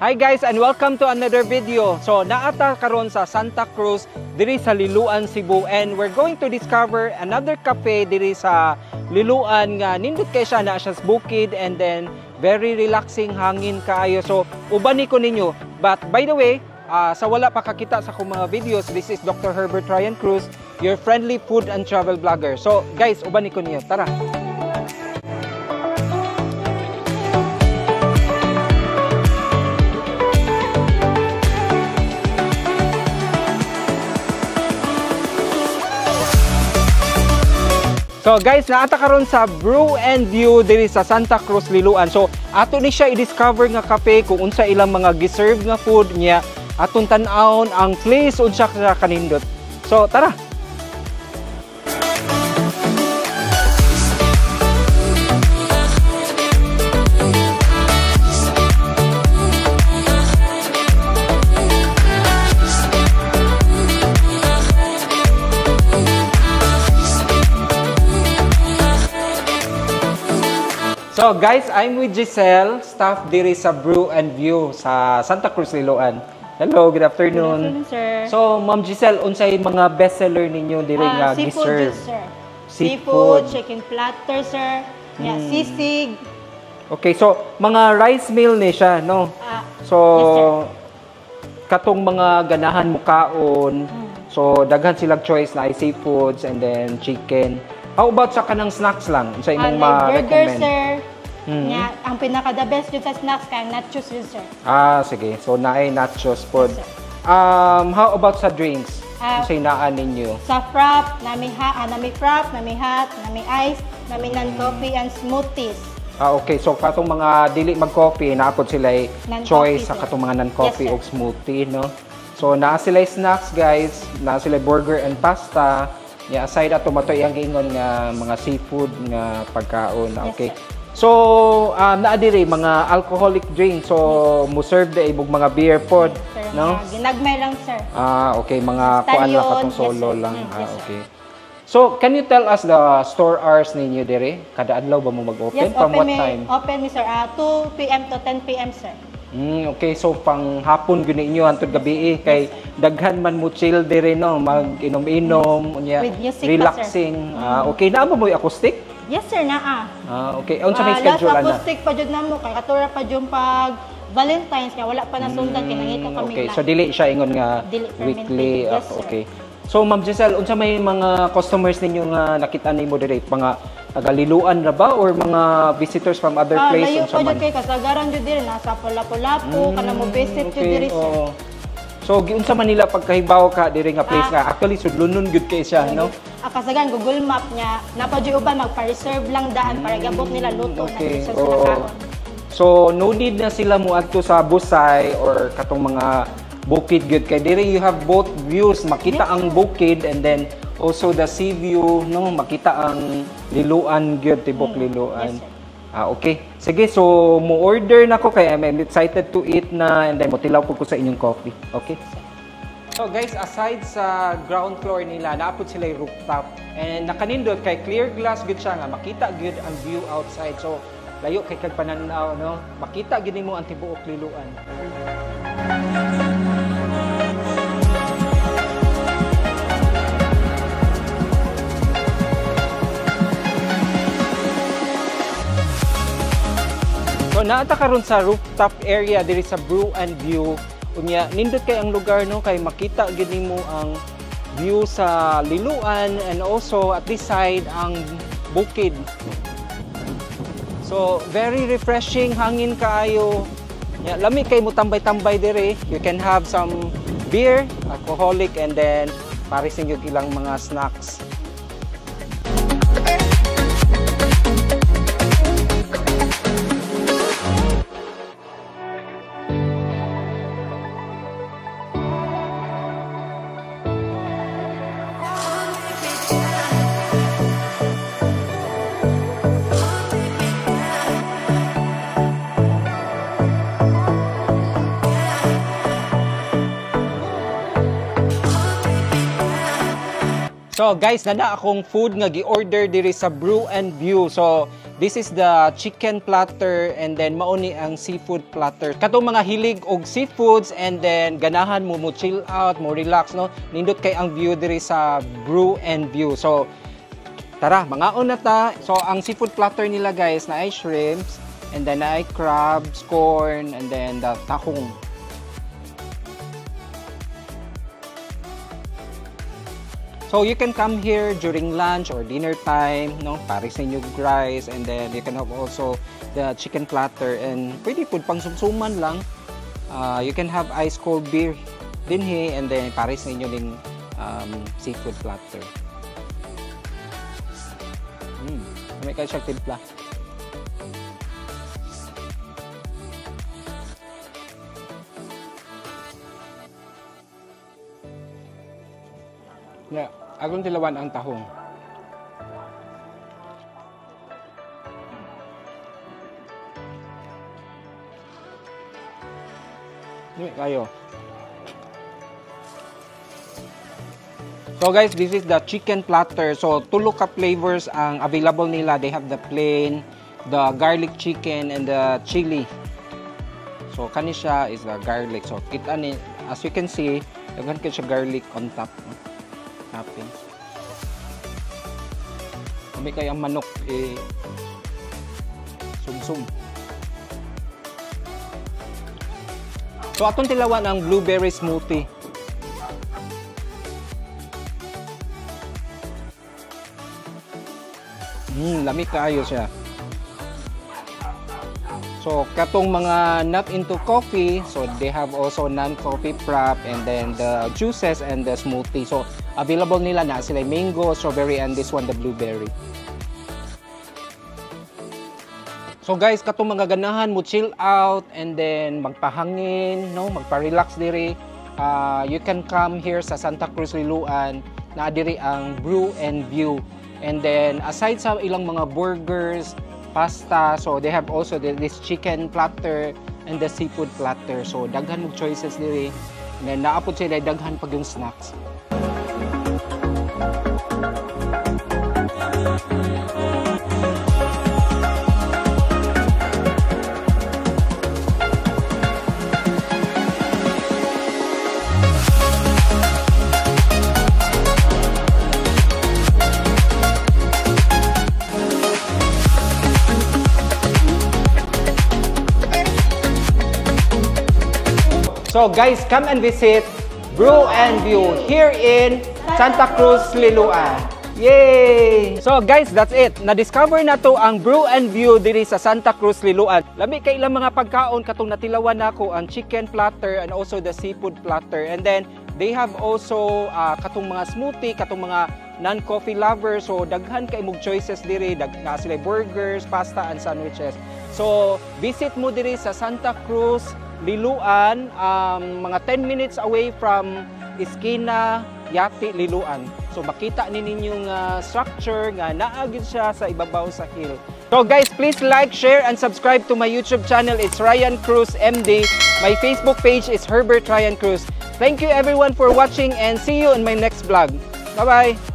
Hi guys and welcome to another video. So naata karon sa Santa Cruz diri sa Liloan, Cebu, and we're going to discover another cafe diri sa Liloan nga nindot kay siya na siya bukid and then very relaxing, hangin kaayo. So ubani ko ninyo. But by the way, sa wala pa kakita sa akong mga videos, this is Dr. Herbert Ryan Cruz, your friendly food and travel vlogger. So guys, ubani ko ninyo. Tara. So guys, naata karon sa Brew and View diri sa Santa Cruz, Liloan. So ato ni siya i-discover nga cafe kung unsa ilang mga giserve nga food niya. Atong tan-awon ang place unsa ka kanindot. So tara. So guys, I'm with Giselle, staff diri sa Brew and View sa Santa Cruz, Liloan. Hello, good afternoon. Good afternoon, sir. So, Ma'am Giselle, unsay mga bestseller ninyo diri nga giserve? Seafood juice, sir. Seafood, chicken platter, sir. Yeah, sisig. Okay, so mga rice meal ni siya, no? So, yes, katong mga ganahan mo kaon. So, daghan silang choice na ay seafoods and then chicken. How about sa kanang snacks lang? Sa imong like burger, ma-recommend? sir. Yeah, ang pinaka-the best yun sa snacks kaya nachos yun, sir. Sige. So, naay nachos food. Yes, How about sa drinks? Unsay naan ninyo? Sa frap, nami frap, nami hot, nami ice, nami non-coffee and smoothies. Okay. So, katong mga dili mag-coffee, naapod sila choice sa sir. katong mga non-coffee Yes, o smoothie, no? So, naa sila snacks, guys. Naa sila burger and pasta. Yeah, aside ato mato iyang giingon nga mga seafood nga pagkaon. Okay. Yes, so, naa diri mga alcoholic drink. So, mo serve da ibog mga beer pod, Sir, no? ginagmay lang, sir. Okay, mga kuan lang katong solo yes, lang. yes, Okay. So, can you tell us the store hours ninyo diri? Kada adlaw ba mo mag-open? Yes, From what open time? Open mi, sir. 2 p.m. to 10 p.m., sir. Okay, so pang hapon gyud ninyo hantod gabi kay daghan man mo chill dire no, mag-inom-inom unya, With music relaxing. Okay, naa ba mo acoustic? Yes, sir, naa. Okay. Unsa may schedule last ana? acoustic pa jud namo kay katura pa jud pag Valentine's kaya wala pa nasundan kay nangita kami Okay, lang. so dili siya ingon nga Dili weekly. permanent. Yes, sir. Okay. So Ma'am Giselle, unsa may mga customers ninyo nga nakita nimo dire? Mga taga-Liloan ra ba or mga visitors from other place Layo unsa pa man? jud kay kasagaran jud diri nasa Lapu-Lapu kana mo visit jud diri, sir. Oo. So giunsa man nila pagkahibaw ka diri nga place nga actually sudlunon gud kay siya, no? Kasagan Google Map niya napa jud uban magpa-reserve lang daan para gabot nila luto na Okay. sa Oo. karon. So no need na sila mo adto sa Busay or katong mga bukid gud kay diri you have both views, makita Yes, ang bukid and then also the sea view, no, makita ang Liloan gyud, tibok Liloan. Yes, sir. Okay. Sige, so mo order na ko kay I'm excited to eat na and then mo tilaw ko sa inyong coffee. Okay? So guys, aside sa ground floor nila, naapod sila yung rooftop. And nakanindot kay clear glass gud siya nga makita gud ang view outside. So layo kay kag pananaw, no? Makita gid nimo ang tibuok Liloan. So naata karon sa rooftop area diri sa Brew and View. Unya nindot kay ang lugar no kay makita gid nimo ang view sa Liloan and also at this side ang bukid. So very refreshing, hangin kaayo. Yeah, lami kay mo tambay-tambay diri. You can have some beer, alcoholic and then parising yung ilang mga snacks. So guys, nana akong food nga gi-order diri sa Brew and View. So this is the chicken platter and then mauni ang seafood platter. Katong mga hilig og seafoods and then ganahan mo chill out, mo relax, no? Nindot kay ang view diri sa Brew and View. So tara, mangaon na ta. So ang seafood platter nila guys na ay shrimps and then na ay crabs, corn and then the tahong. So you can come here during lunch or dinner time, no? Para sa inyong rice, and then you can have also the chicken platter, and pwede po pang sumsuman lang. You can have ice cold beer dinhi, and then para sa inyong seafood platter. May kayo siyang timpla. Yeah. Agong tilawan ang tahong. Hindi kayo. So guys, this is the chicken platter. So tulo ka flavors ang available nila. They have the plain, the garlic chicken, and the chili. So kani siya is the garlic. So kita ni, as you can see, daghan kay siya garlic on top. Happy. Kami kay ang manok sumsum. So atong tilawan ang blueberry smoothie. Lamig kaayo siya. So katong mga not into coffee, so they have also non-coffee frap and then the juices and the smoothie. So available nila na sila mango, strawberry, and this one the blueberry. So guys, katong mga ganahan mo chill out and then magpahangin, no, magpa-relax diri. You can come here sa Santa Cruz Liloan, na diri ang Brew and View. And then aside sa ilang mga burgers, pasta, so they have also this chicken platter and the seafood platter. So daghan mo choices diri. And then naapod sila daghan pag yung snacks. So guys, come and visit Brew and View here in Santa Cruz, Liloan. Yay! So guys, that's it. Na-discover na to ang Brew and View diri sa Santa Cruz, Liloan. Lami kay ilang mga pagkaon katong natilawan nako ang chicken platter and also the seafood platter. And then they have also katong mga smoothie, katong mga non-coffee lovers. So daghan kay mog choices diri, na sila burgers, pasta and sandwiches. So visit mo diri sa Santa Cruz, Liloan, mga 10 minutes away from Esquina, Yati, Liloan. So makita ninyong structure nga naagid siya sa ibabaw sa hill. So guys, please like, share, and subscribe to my YouTube channel. It's Ryan Cruz MD. My Facebook page is Herbert Ryan Cruz. Thank you everyone for watching and see you in my next vlog. Bye-bye!